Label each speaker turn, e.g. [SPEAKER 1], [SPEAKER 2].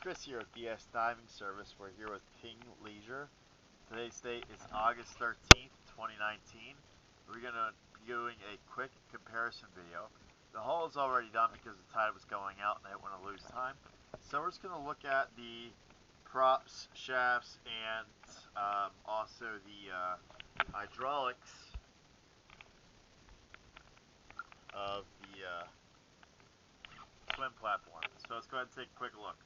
[SPEAKER 1] Chris here with DS Diving Service. We're here with King Leisure. Today's date is August 13th, 2019. We're going to be doing a quick comparison video. The hull is already done because the tide was going out and I didn't want to lose time. So we're just going to look at the props, shafts, and also the hydraulics of the swim platform. So let's go ahead and take a quick look.